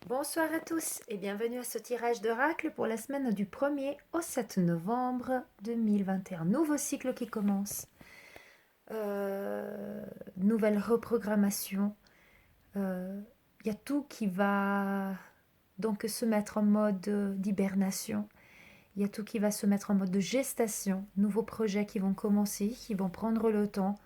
Bonsoir à tous et bienvenue à ce tirage d'oracle pour la semaine du 1er au 7 novembre 2021. Nouveau cycle qui commence, nouvelle reprogrammation. Il y a tout qui va donc se mettre en mode d'hibernation. Il y a tout qui va se mettre en mode de gestation. Nouveaux projets qui vont commencer, qui vont prendre le temps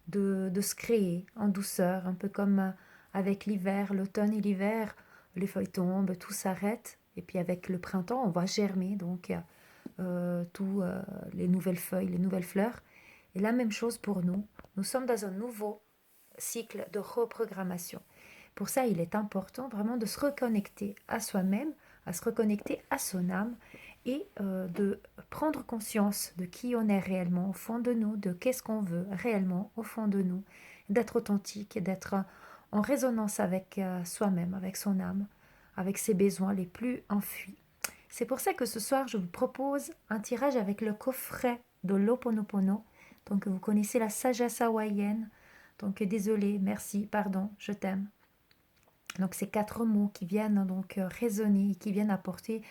de se créer en douceur, un peu comme avec l'hiver, l'automne et l'hiver. Les feuilles tombent, tout s'arrête. Et puis avec le printemps, on va germer, donc tous les nouvelles feuilles, les nouvelles fleurs. Et la même chose pour nous. Nous sommes dans un nouveau cycle de reprogrammation. Pour ça, il est important vraiment de se reconnecter à soi-même, à se reconnecter à son âme et de prendre conscience de qui on est réellement au fond de nous, de qu'est-ce qu'on veut réellement au fond de nous, d'être authentique, d'être en résonance avec soi-même, avec son âme, avec ses besoins les plus enfuis. C'est pour ça que ce soir, je vous propose un tirage avec le coffret de l'Ho'oponopono. Donc, vous connaissez la sagesse hawaïenne. Donc, désolé, merci, pardon, je t'aime. Donc, ces 4 mots qui viennent donc résonner, qui viennent apporter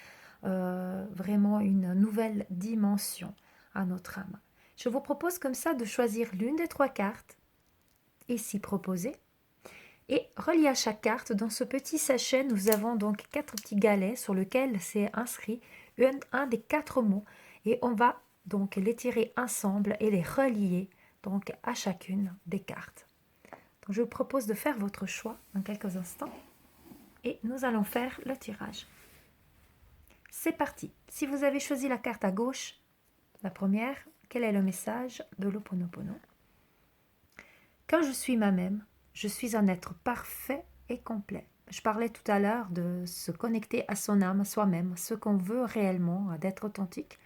vraiment une nouvelle dimension à notre âme. Je vous propose comme ça de choisir l'une des 3 cartes, ici proposées, et relié à chaque carte, dans ce petit sachet, nous avons donc 4 petits galets sur lesquels c'est inscrit un des 4 mots, et on va donc les tirer ensemble et les relier donc à chacune des cartes. Donc je vous propose de faire votre choix dans quelques instants, et nous allons faire le tirage. C'est parti. Si vous avez choisi la carte à gauche, la première, quel est le message de l'Ho'oponopono? Quand je suis moi-même, je suis un être parfait et complet. Je parlais tout à l'heure de se connecter à son âme, à soi-même, ce qu'on veut réellement, d'être authentique.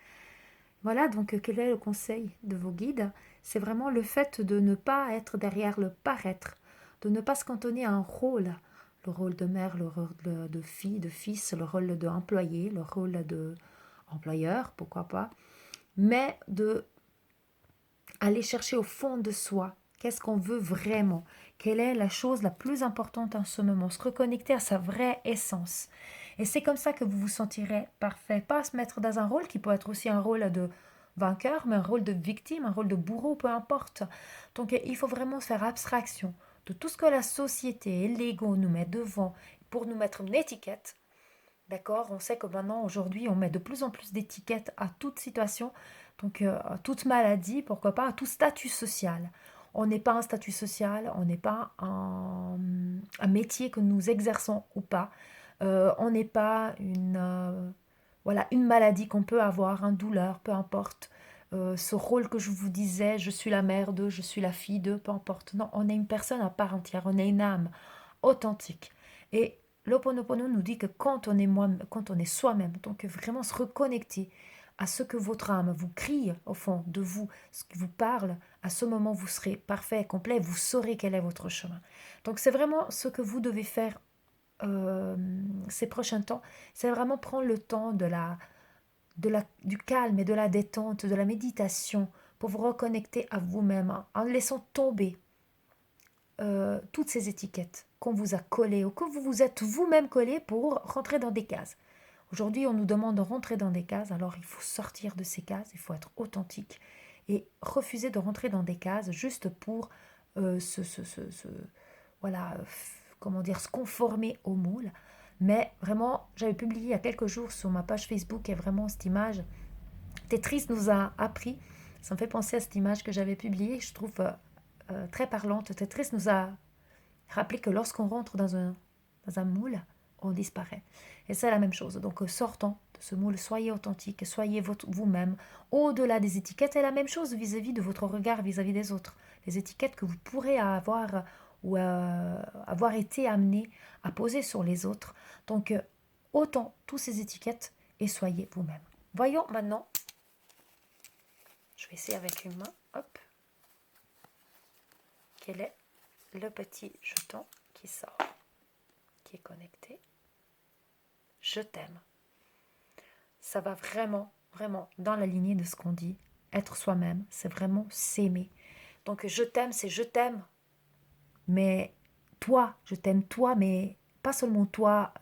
Voilà, donc quel est le conseil de vos guides? C'est vraiment le fait de ne pas être derrière le paraître, de ne pas se cantonner à un rôle, le rôle de mère, le rôle de fille, de fils, le rôle d'employé, le rôle d'employeur, pourquoi pas, mais de aller chercher au fond de soi, qu'est-ce qu'on veut vraiment, quelle est la chose la plus importante en ce moment, se reconnecter à sa vraie essence. Et c'est comme ça que vous vous sentirez parfait, pas se mettre dans un rôle qui peut être aussi un rôle de vainqueur, mais un rôle de victime, un rôle de bourreau, peu importe. Donc il faut vraiment faire abstraction de tout ce que la société et l'ego nous met devant pour nous mettre une étiquette. D'accord? On sait que maintenant, aujourd'hui, on met de plus en plus d'étiquettes à toute situation, donc à toute maladie, pourquoi pas, à tout statut social. On n'est pas un statut social, on n'est pas un métier que nous exerçons ou pas. On n'est pas voilà, une maladie qu'on peut avoir, une douleur, peu importe. Ce rôle que je vous disais, je suis la mère de, je suis la fille de, peu importe. Non, on est une personne à part entière, on est une âme authentique. Et l'Ho'oponopono nous dit que quand on est soi-même, donc vraiment se reconnecter à ce que votre âme vous crie au fond de vous, ce qui vous parle, à ce moment vous serez parfait et complet, vous saurez quel est votre chemin. Donc c'est vraiment ce que vous devez faire ces prochains temps, c'est vraiment prendre le temps du calme et de la détente, de la méditation, pour vous reconnecter à vous-même, en laissant tomber toutes ces étiquettes qu'on vous a collées ou que vous vous êtes vous-même collées pour rentrer dans des cases. Aujourd'hui, on nous demande de rentrer dans des cases, alors il faut sortir de ces cases, il faut être authentique et refuser de rentrer dans des cases juste pour euh, se, se, se, se- voilà, comment dire, se conformer au moule. Mais vraiment, j'avais publié il y a quelques jours sur ma page Facebook et vraiment cette image, Tetris nous a appris, ça me fait penser à cette image que j'avais publiée, je trouve très parlante. Tetris nous a rappelé que lorsqu'on rentre dans un moule, on disparaît. Et c'est la même chose. Donc sortons de ce moule, soyez authentique, soyez vous-même, au-delà des étiquettes. Et la même chose vis-à-vis de votre regard vis-à-vis des autres. Les étiquettes que vous pourrez avoir ou avoir été amené à poser sur les autres. Donc autant toutes ces étiquettes et soyez vous-même. Voyons maintenant, je vais essayer avec une main, hop, quel est le petit jeton qui sort, qui est connecté. Je t'aime. Ça va vraiment, vraiment dans la lignée de ce qu'on dit. Être soi-même, c'est vraiment s'aimer. Donc je t'aime, c'est je t'aime, mais toi, je t'aime toi, mais pas seulement toi,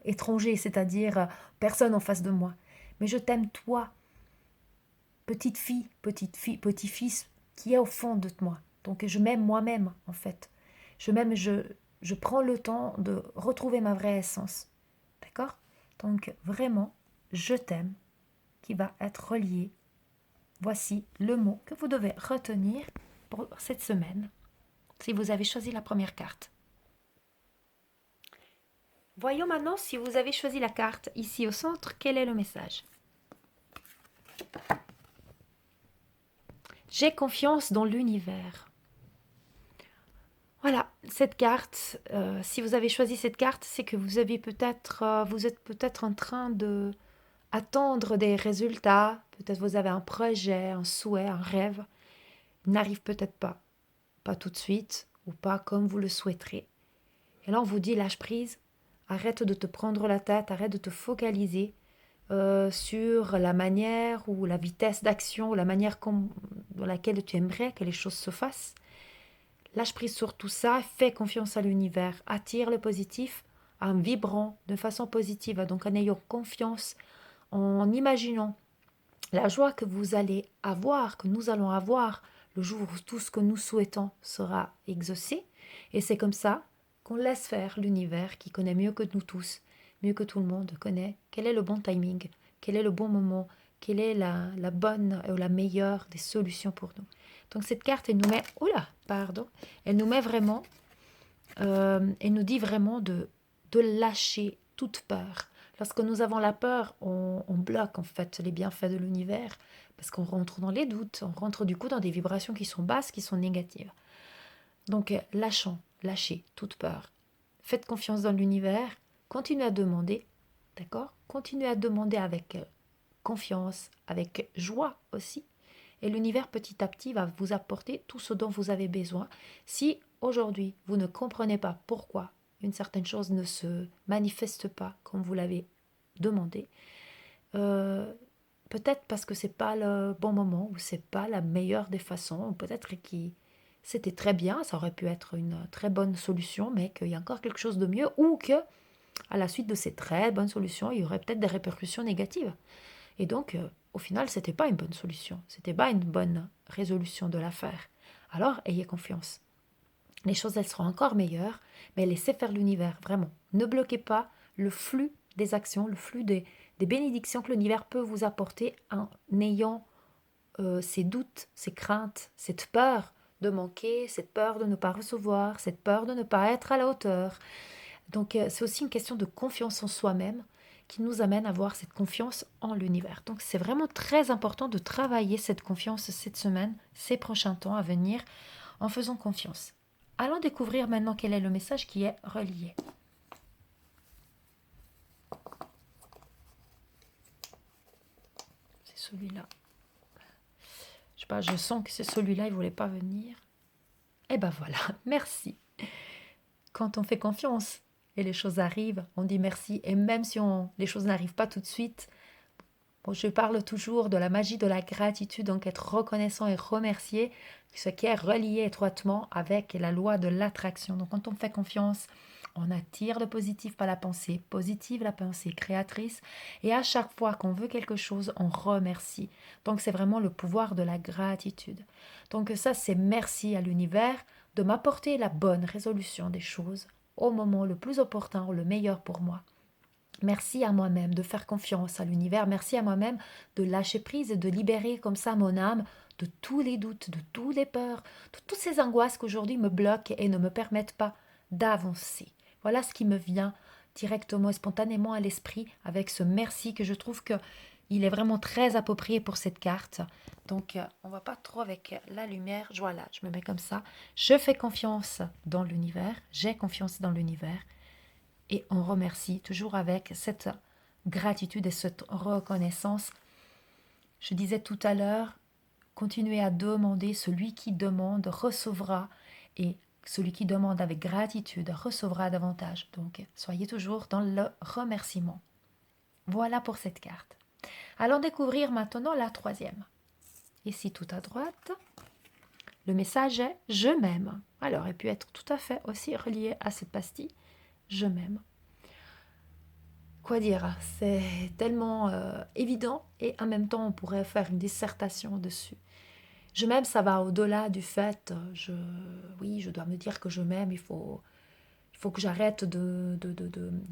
étranger, c'est-à-dire personne en face de moi, mais je t'aime toi, petite fille, petit-fils qui est au fond de moi. Donc je m'aime moi-même en fait. Je prends le temps de retrouver ma vraie essence. D'accord? Donc vraiment, je t'aime, qui va être relié. Voici le mot que vous devez retenir pour cette semaine, si vous avez choisi la première carte. Voyons maintenant si vous avez choisi la carte ici au centre, quel est le message? J'ai confiance dans l'univers. Voilà, cette carte, si vous avez choisi cette carte, c'est que vous êtes peut-être en train de attendre des résultats. Peut-être vous avez un projet, un souhait, un rêve. Il n'arrive peut-être pas tout de suite ou pas comme vous le souhaiterez. Et là, on vous dit lâche prise, arrête de te prendre la tête, arrête de te focaliser sur la manière ou la vitesse d'action ou la manière dans laquelle tu aimerais que les choses se fassent. Lâche prise sur tout ça, fais confiance à l'univers, attire le positif en vibrant de façon positive, donc en ayant confiance, en imaginant la joie que vous allez avoir, que nous allons avoir le jour où tout ce que nous souhaitons sera exaucé. Et c'est comme ça qu'on laisse faire l'univers qui connaît mieux que nous tous, mieux que tout le monde connaît quel est le bon timing, quel est le bon moment, quelle est la bonne ou la meilleure des solutions pour nous. Donc cette carte, elle nous met, elle nous met vraiment, elle nous dit vraiment de lâcher toute peur. Lorsque nous avons la peur, on bloque en fait les bienfaits de l'univers parce qu'on rentre dans les doutes, on rentre du coup dans des vibrations qui sont basses, qui sont négatives. Donc lâchez toute peur. Faites confiance dans l'univers, continuez à demander, d'accord? Continuez à demander avec confiance, avec joie aussi. Et l'univers petit à petit va vous apporter tout ce dont vous avez besoin. Si aujourd'hui vous ne comprenez pas pourquoi une certaine chose ne se manifeste pas comme vous l'avez demandé, peut-être parce que c'est pas le bon moment ou c'est pas la meilleure des façons, ou peut-être que c'était très bien, ça aurait pu être une très bonne solution, mais qu'il y a encore quelque chose de mieux, ou que à la suite de ces très bonnes solutions, il y aurait peut-être des répercussions négatives. Et donc, au final, c'était pas une bonne solution, c'était pas une bonne résolution de l'affaire. Alors, ayez confiance. Les choses, elles seront encore meilleures, mais laissez faire l'univers, vraiment. Ne bloquez pas le flux des actions, le flux des bénédictions que l'univers peut vous apporter en ayant ces doutes, ces craintes, cette peur de manquer, cette peur de ne pas recevoir, cette peur de ne pas être à la hauteur. Donc, c'est aussi une question de confiance en soi-même qui nous amène à avoir cette confiance en l'univers. Donc, c'est vraiment très important de travailler cette confiance cette semaine, ces prochains temps à venir, en faisant confiance. Allons découvrir maintenant quel est le message qui est relié. C'est celui-là. Je sais pas, je sens que c'est celui-là, il ne voulait pas venir. Eh ben voilà, merci. Quand on fait confiance et les choses arrivent, on dit merci. Et même si les choses n'arrivent pas tout de suite, bon, je parle toujours de la magie de la gratitude, donc être reconnaissant et remercier, ce qui est relié étroitement avec la loi de l'attraction. Donc quand on fait confiance, on attire le positif par la pensée positive, la pensée créatrice. Et à chaque fois qu'on veut quelque chose, on remercie. Donc c'est vraiment le pouvoir de la gratitude. Donc ça, c'est merci à l'univers de m'apporter la bonne résolution des choses au moment le plus opportun ou le meilleur pour moi. Merci à moi-même de faire confiance à l'univers. Merci à moi-même de lâcher prise et de libérer comme ça mon âme de tous les doutes, de toutes les peurs, de toutes ces angoisses qu'aujourd'hui me bloquent et ne me permettent pas d'avancer. Voilà ce qui me vient directement et spontanément à l'esprit avec ce merci que je trouve que il est vraiment très approprié pour cette carte. Donc, on ne va pas trop avec la lumière. Voilà, je me mets comme ça. Je fais confiance dans l'univers. J'ai confiance dans l'univers. Et on remercie toujours avec cette gratitude et cette reconnaissance. Je disais tout à l'heure, continuez à demander, celui qui demande recevra et celui qui demande avec gratitude recevra davantage. Donc soyez toujours dans le remerciement. Voilà pour cette carte. Allons découvrir maintenant la troisième. Ici tout à droite, le message est « Je m'aime ». Alors, il peut être tout à fait aussi relié à cette pastille. Je m'aime. Quoi dire? C'est tellement évident et en même temps on pourrait faire une dissertation dessus. Je m'aime, ça va au-delà du fait, oui, je dois me dire que je m'aime, il faut que j'arrête de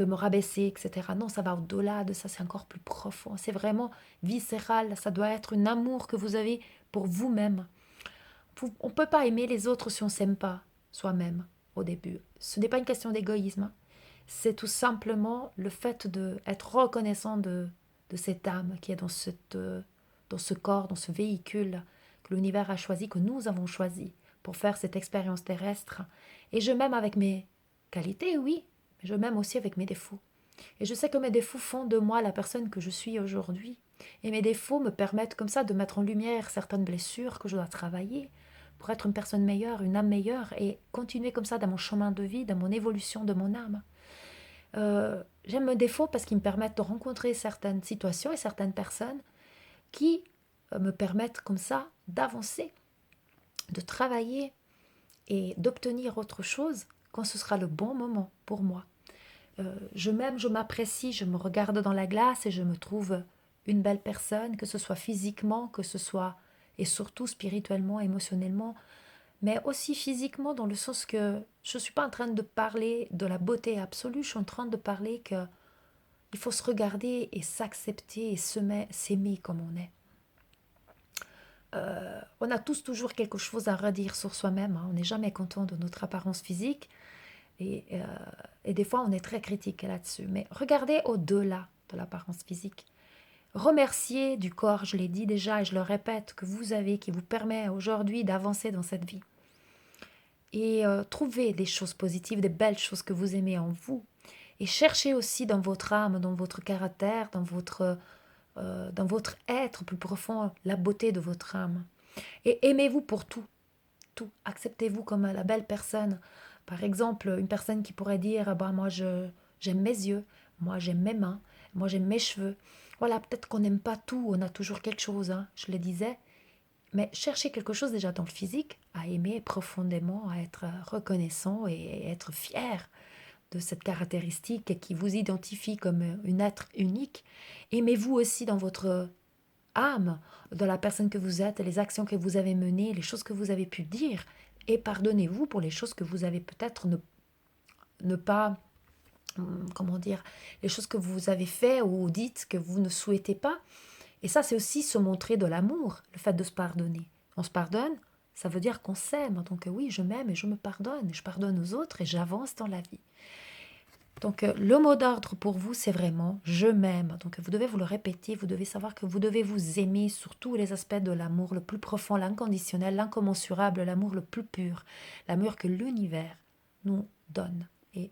me rabaisser, etc. Non, ça va au-delà de ça, c'est encore plus profond, c'est vraiment viscéral, ça doit être un amour que vous avez pour vous-même. On ne peut pas aimer les autres si on ne s'aime pas soi-même au début. Ce n'est pas une question d'égoïsme, hein. C'est tout simplement le fait d'être reconnaissant de cette âme qui est dans ce corps, dans ce véhicule que l'univers a choisi, que nous avons choisi pour faire cette expérience terrestre. Et je m'aime avec mes qualités, oui, mais je m'aime aussi avec mes défauts. Et je sais que mes défauts font de moi la personne que je suis aujourd'hui. Et mes défauts me permettent comme ça de mettre en lumière certaines blessures que je dois travailler pour être une personne meilleure, une âme meilleure et continuer comme ça dans mon chemin de vie, dans mon évolution de mon âme. J'aime mes défauts parce qu'ils me permettent de rencontrer certaines situations et certaines personnes qui me permettent comme ça d'avancer, de travailler et d'obtenir autre chose quand ce sera le bon moment pour moi. Je m'aime, je m'apprécie, je me regarde dans la glace et je me trouve une belle personne, que ce soit physiquement, que ce soit et surtout spirituellement, émotionnellement, mais aussi physiquement dans le sens que je ne suis pas en train de parler de la beauté absolue, je suis en train de parler que il faut se regarder et s'accepter et s'aimer comme on est. On a tous toujours quelque chose à redire sur soi-même, hein. On n'est jamais content de notre apparence physique et des fois on est très critique là-dessus. Mais regardez au-delà de l'apparence physique. Remerciez du corps, je l'ai dit déjà et je le répète, que vous avez, qui vous permet aujourd'hui d'avancer dans cette vie. Et trouvez des choses positives, des belles choses que vous aimez en vous. Et cherchez aussi dans votre âme, dans votre caractère, dans votre être plus profond, la beauté de votre âme. Et aimez-vous pour tout, tout. Acceptez-vous comme la belle personne. Par exemple, une personne qui pourrait dire, bah, moi j'aime mes yeux, moi j'aime mes mains, moi j'aime mes cheveux. Voilà, peut-être qu'on n'aime pas tout, on a toujours quelque chose, hein, je le disais. Mais cherchez quelque chose déjà dans le physique, à aimer profondément, à être reconnaissant et être fier de cette caractéristique qui vous identifie comme un être unique. Aimez-vous aussi dans votre âme, dans la personne que vous êtes, les actions que vous avez menées, les choses que vous avez pu dire. Et pardonnez-vous pour les choses que vous avez peut-être ne pas, comment dire, les choses que vous avez fait ou dites que vous ne souhaitez pas. Et ça, c'est aussi se montrer de l'amour, le fait de se pardonner. On se pardonne, ça veut dire qu'on s'aime. Donc oui, je m'aime et je me pardonne. Et je pardonne aux autres et j'avance dans la vie. Donc le mot d'ordre pour vous, c'est vraiment je m'aime. Donc vous devez vous le répéter, vous devez savoir que vous devez vous aimer sur tous les aspects de l'amour le plus profond, l'inconditionnel, l'incommensurable, l'amour le plus pur, l'amour que l'univers nous donne et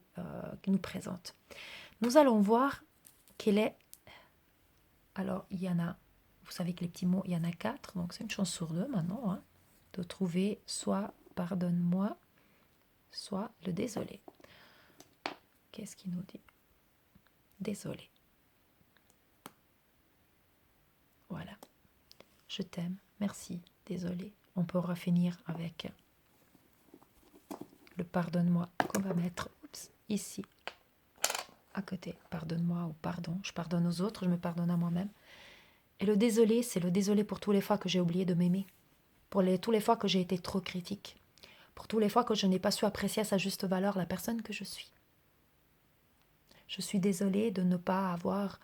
nous présente. Nous allons voir quel est... Alors, il y en a, vous savez que les petits mots, il y en a 4, donc c'est une chance sur 2 maintenant, hein, de trouver soit pardonne-moi, soit le désolé. Qu'est-ce qu'il nous dit? Désolé. Voilà. Je t'aime. Merci. Désolé. On pourra finir avec le pardonne-moi qu'on va mettre ici, à côté. Pardonne-moi ou pardon. Je pardonne aux autres, je me pardonne à moi-même. Et le désolé, c'est le désolé pour tous les fois que j'ai oublié de m'aimer. Pour tous les fois que j'ai été trop critique. Pour tous les fois que je n'ai pas su apprécier à sa juste valeur la personne que je suis. Je suis désolée de ne pas avoir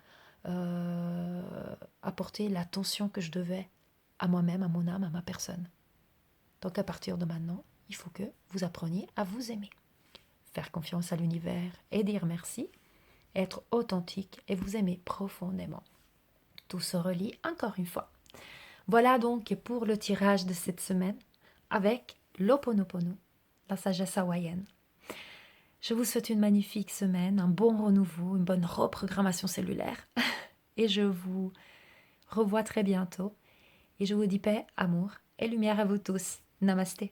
apporté l'attention que je devais à moi-même, à mon âme, à ma personne. Donc à partir de maintenant, il faut que vous appreniez à vous aimer. Faire confiance à l'univers et dire merci, être authentique et vous aimer profondément. Tout se relie encore une fois. Voilà donc pour le tirage de cette semaine avec l'Ho'oponopono, la sagesse hawaïenne. Je vous souhaite une magnifique semaine, un bon renouveau, une bonne reprogrammation cellulaire. Et je vous revois très bientôt. Et je vous dis paix, amour et lumière à vous tous. Namasté.